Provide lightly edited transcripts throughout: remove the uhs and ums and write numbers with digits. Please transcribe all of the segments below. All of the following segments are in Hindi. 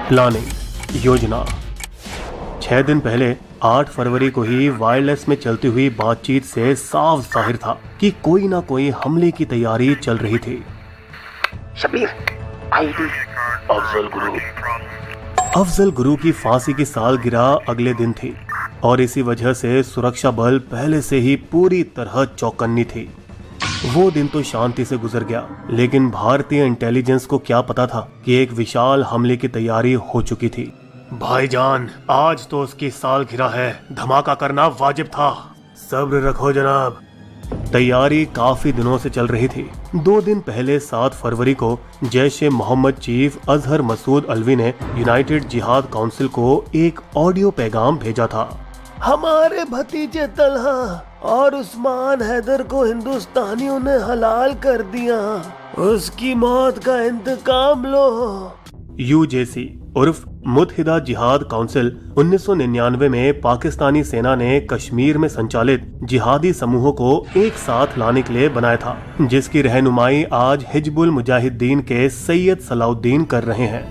प्लानिंग योजना। 6 दिन पहले 8 फरवरी को ही वायरलेस में चलती हुई बातचीत से साफ जाहिर था कि कोई ना कोई हमले की तैयारी चल रही थी। शबीर, आईडी अफजल गुरु की फांसी की सालगिरह अगले दिन थी और इसी वजह से सुरक्षा बल पहले से ही पूरी तरह चौकन्नी थी। वो दिन तो शांति से गुजर गया, लेकिन भारतीय इंटेलिजेंस को क्या पता था कि एक विशाल हमले की तैयारी हो चुकी थी। भाईजान, आज तो उसकी सालगिरह है, धमाका करना वाजिब था। सब्र रखो जनाब। तैयारी काफी दिनों से चल रही थी। 2 दिन पहले 7 फरवरी को जैश-ए-मोहम्मद चीफ अजहर मसूद अल्वी ने यूनाइटेड जिहाद काउंसिल को एक ऑडियो पैगाम भेजा था। हमारे भतीजे तलहा और उस्मान हैदर को हिंदुस्तानियों ने हलाल कर दिया, उसकी मौत का इंतकाम लो। यूजेसी उर्फ मुत्तहिदा जिहाद काउंसिल 1999 में पाकिस्तानी सेना ने कश्मीर में संचालित जिहादी समूहों को एक साथ लाने के लिए बनाया था, जिसकी रहनुमाई आज हिजबुल मुजाहिदीन के सैयद सलाउद्दीन कर रहे हैं।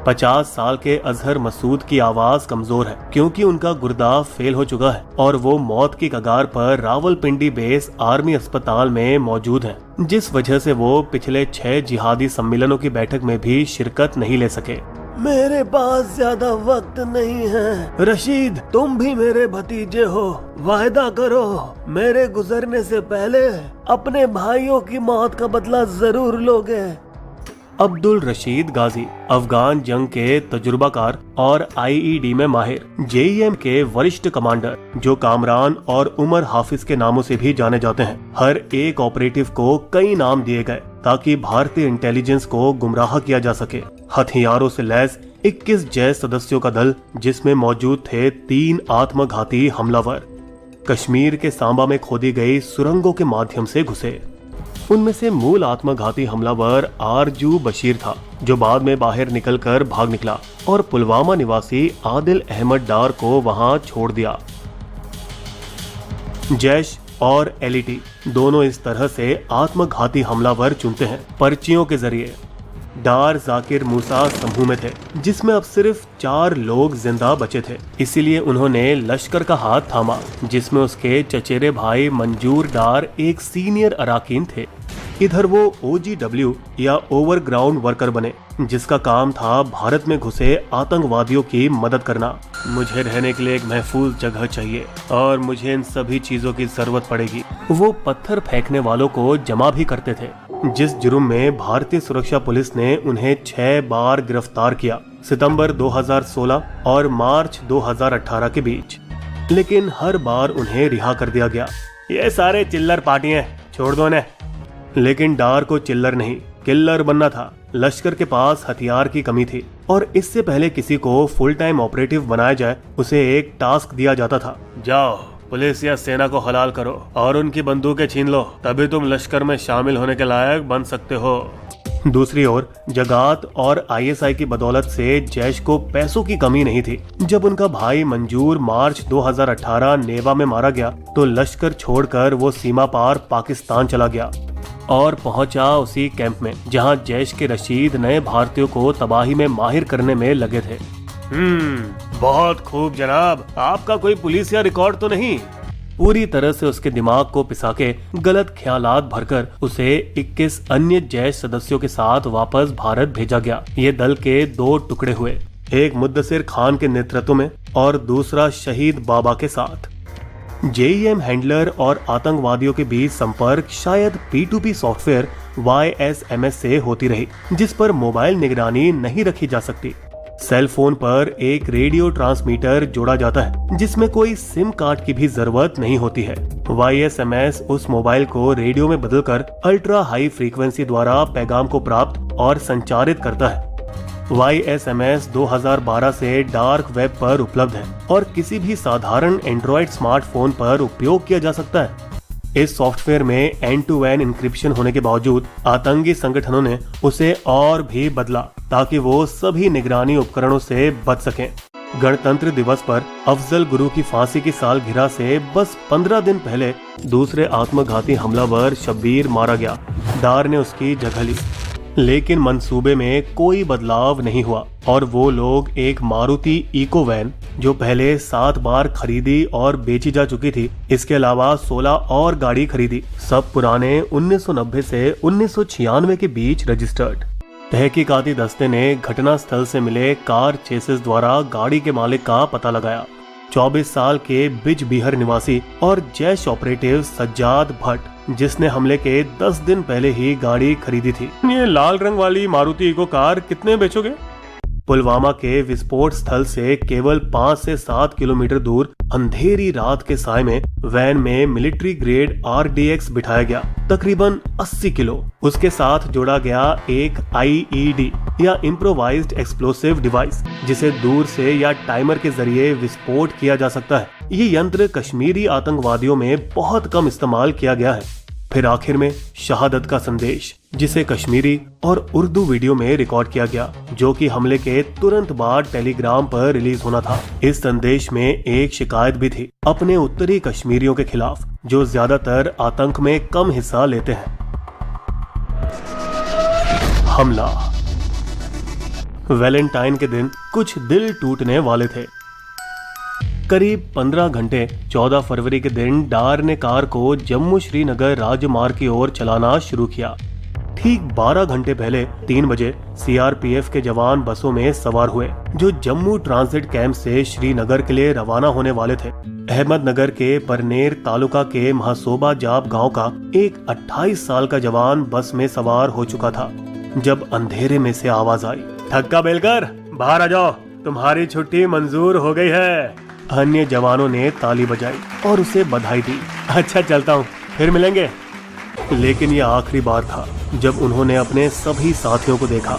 50 साल के अजहर मसूद की आवाज कमजोर है क्योंकि उनका गुर्दा फेल हो चुका है और वो मौत की कगार पर रावलपिंडी बेस आर्मी अस्पताल में मौजूद हैं, जिस वजह से वो पिछले 6 जिहादी सम्मेलनों की बैठक में भी शिरकत नहीं ले सके। मेरे पास ज्यादा वक्त नहीं है। रशीद, तुम भी मेरे भतीजे हो, वायदा करो मेरे गुजरने से पहले अपने भाइयों की मौत का बदला जरूर लोगे। अब्दुल रशीद गाजी अफगान जंग के तजुर्बाकार और आईईडी में माहिर जेईएम के वरिष्ठ कमांडर, जो कामरान और उमर हाफिज के नामों से भी जाने जाते हैं। हर एक ऑपरेटिव को कई नाम दिए गए ताकि भारतीय इंटेलिजेंस को गुमराह किया जा सके। हथियारों से लैस 21 जैश सदस्यों का दल, जिसमें मौजूद थे 3 आत्मघाती हमलावर, कश्मीर के सांबा में खोदी गई सुरंगों के माध्यम से घुसे। उनमें से मूल आत्मघाती हमलावर आरजू बशीर था, जो बाद में बाहर निकलकर भाग निकला और पुलवामा निवासी आदिल अहमद डार को वहां छोड़ दिया। जैश और एलईटी दोनों इस तरह से आत्मघाती हमलावर चुनते हैं पर्चियों के जरिए। डार जाकिर मूसा समूह में थे, जिसमें अब सिर्फ 4 लोग जिंदा बचे थे, इसीलिए उन्होंने लश्कर का हाथ थामा, जिसमें उसके चचेरे भाई मंजूर डार एक सीनियर अराकीन थे। इधर वो OGW या ओवरग्राउंड वर्कर बने, जिसका काम था भारत में घुसे आतंकवादियों की मदद करना। मुझे रहने के लिए एक महफूज जगह चाहिए और मुझे इन सभी चीजों की जरूरत पड़ेगी। वो पत्थर फेंकने वालों को जमा भी करते थे, जिस जुर्म में भारतीय सुरक्षा पुलिस ने उन्हें 6 बार गिरफ्तार किया, सितंबर 2016 और मार्च 2018 के बीच। लेकिन हर बार उन्हें रिहा कर दिया गया। ये सारे चिल्लर पार्टी हैं, छोड़ दो इन्हें। लेकिन डार को चिल्लर नहीं, किल्लर बनना था। लश्कर के पास हथियार की कमी थी और इससे पहले किसी को फुल टाइम ऑपरेटिव बनाया जाए, उसे एक टास्क दिया जाता था। जाओ पुलिस या सेना को हलाल करो और उनकी बंदूकें छीन लो, तभी तुम लश्कर में शामिल होने के लायक बन सकते हो। दूसरी ओर जगात और ISI की बदौलत से जैश को पैसों की कमी नहीं थी। जब उनका भाई मंजूर मार्च 2018 नेवा में मारा गया तो लश्कर छोड़कर वो सीमा पार पाकिस्तान चला गया और पहुंचा उसी कैंप में जहां जैश के रशीद नए भारतीयों को तबाही में माहिर करने में लगे थे। बहुत खूब जनाब, आपका कोई पुलिस या रिकॉर्ड तो नहीं? पूरी तरह से उसके दिमाग को पिसा के गलत ख्यालात भरकर उसे 21 अन्य जैश सदस्यों के साथ वापस भारत भेजा गया। ये दल के 2 टुकड़े हुए, एक मुद्दसिर खान के नेतृत्व में और दूसरा शहीद बाबा के साथ। जेईएम हैंडलर और आतंकवादियों के बीच संपर्क शायद P2P सॉफ्टवेयर YSMS से होती रही, जिस पर मोबाइल निगरानी नहीं रखी जा सकती। सेल फोन पर एक रेडियो ट्रांसमीटर जोड़ा जाता है, जिसमें कोई सिम कार्ड की भी जरूरत नहीं होती है। YSMS उस मोबाइल को रेडियो में बदलकर अल्ट्रा हाई फ्रीक्वेंसी द्वारा पैगाम को प्राप्त और संचारित करता है। YSMS 2012 से डार्क वेब पर उपलब्ध है और किसी भी साधारण एंड्रॉइड स्मार्टफोन पर उपयोग किया जा सकता है। इस सॉफ्टवेयर में एंड टू एंड इंक्रिप्शन होने के बावजूद आतंकी संगठनों ने उसे और भी बदला ताकि वो सभी निगरानी उपकरणों से बच सकें। गणतंत्र दिवस पर अफजल गुरु की फांसी की सालगिरह से बस 15 दिन पहले दूसरे आत्मघाती हमलावर शब्बीर मारा गया। डार ने उसकी जगह ली, लेकिन मंसूबे में कोई बदलाव नहीं हुआ और वो लोग एक मारुति इको वैन जो पहले 7 बार खरीदी और बेची जा चुकी थी, इसके अलावा 16 और गाड़ी खरीदी, सब पुराने 1990 से 1996 के बीच रजिस्टर्ड। तहकीकाती दस्ते ने घटना स्थल से मिले कार चेसिस द्वारा गाड़ी के मालिक का पता लगाया। 24 साल के बिजबिहर निवासी और जैश ऑपरेटिव सज्जाद भट्ट, जिसने हमले के 10 दिन पहले ही गाड़ी खरीदी थी। ये लाल रंग वाली मारुति इको कार कितने बेचोगे? पुलवामा के विस्फोट स्थल से केवल 5 से 7 किलोमीटर दूर अंधेरी रात के साय में वैन में मिलिट्री ग्रेड RDX बिठाया गया, तकरीबन 80 किलो। उसके साथ जोड़ा गया एक IED या इम्प्रोवाइज्ड एक्सप्लोसिव डिवाइस, जिसे दूर से या टाइमर के जरिए विस्फोट किया जा सकता है। ये यंत्र कश्मीरी आतंकवादियों में बहुत कम इस्तेमाल किया गया है। फिर आखिर में शहादत का संदेश, जिसे कश्मीरी और उर्दू वीडियो में रिकॉर्ड किया गया, जो कि हमले के तुरंत बाद टेलीग्राम पर रिलीज होना था। इस संदेश में एक शिकायत भी थी अपने उत्तरी कश्मीरियों के खिलाफ, जो ज्यादातर आतंक में कम हिस्सा लेते हैं। हमला। वैलेंटाइन के दिन कुछ दिल टूटने वाले थे। करीब 15 घंटे 14 फरवरी के दिन डार ने कार को जम्मू श्रीनगर राजमार्ग की ओर चलाना शुरू किया। ठीक 12 घंटे पहले 3 बजे CRPF के जवान बसों में सवार हुए, जो जम्मू ट्रांजिट कैंप से श्रीनगर के लिए रवाना होने वाले थे। अहमदनगर के बरनेर तालुका के महासोबा जाब गांव का एक 28 साल का जवान बस में सवार हो चुका था, जब अंधेरे में से आवाज आई, ठक्का बेलकर बाहर आ जाओ, तुम्हारी छुट्टी मंजूर हो गई है। अन्य जवानों ने ताली बजाई और उसे बधाई दी। अच्छा चलता हूँ, फिर मिलेंगे। लेकिन यह आखिरी बार था जब उन्होंने अपने सभी साथियों को देखा।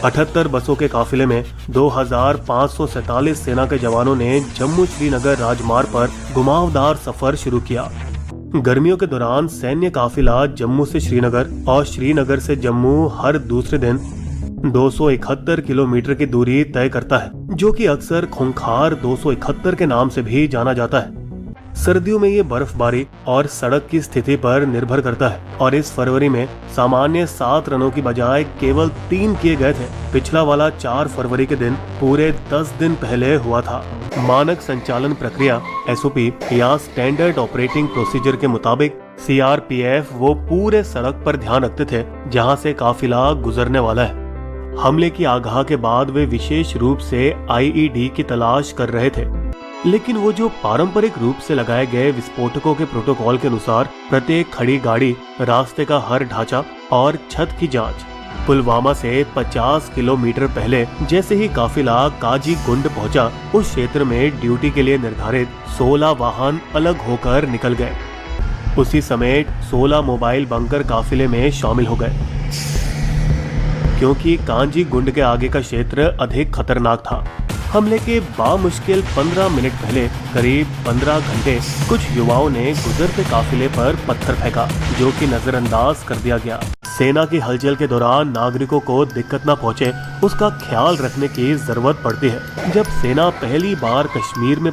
78 बसों के काफिले में 2547 सेना के जवानों ने जम्मू श्रीनगर राजमार्ग पर घुमावदार सफर शुरू किया। गर्मियों के दौरान सैन्य काफिला जम्मू से श्रीनगर और श्रीनगर से जम्मू हर दूसरे दिन 271 किलोमीटर की दूरी तय करता है, जो कि अक्सर खूंखार 271 के नाम से भी जाना जाता है। सर्दियों में ये बर्फबारी और सड़क की स्थिति पर निर्भर करता है और इस फरवरी में सामान्य 7 रनों की बजाय केवल 3 किए गए थे। पिछला वाला 4 फरवरी के दिन पूरे 10 दिन पहले हुआ था। मानक संचालन प्रक्रिया SOP या स्टैंडर्ड ऑपरेटिंग प्रोसीजर के मुताबिक CRPF वो पूरे सड़क पर ध्यान रखते थे जहां से काफिला गुजरने वाला है। हमले की आगाह के बाद वे विशेष रूप से IED की तलाश कर रहे थे, लेकिन वो जो पारंपरिक रूप से लगाए गए विस्फोटकों के प्रोटोकॉल के अनुसार प्रत्येक खड़ी गाड़ी, रास्ते का हर ढांचा और छत की जांच। पुलवामा से 50 किलोमीटर पहले जैसे ही काफिला काजी गुंड पहुंचा, उस क्षेत्र में ड्यूटी के लिए निर्धारित 16 वाहन अलग होकर निकल गए। उसी समय 16 मोबाइल बंकर काफिले में शामिल हो गए, क्योंकि कांजी गुंड के आगे का क्षेत्र अधिक खतरनाक था। हमले के बामुश्किल 15 मिनट पहले करीब 15 घंटे कुछ युवाओं ने गुजरते काफिले पर पत्थर फेंका, जो कि नजरअंदाज कर दिया गया। सेना की हलचल के दौरान नागरिकों को दिक्कत न पहुंचे, उसका ख्याल रखने की जरूरत पड़ती है। जब सेना पहली बार कश्मीर में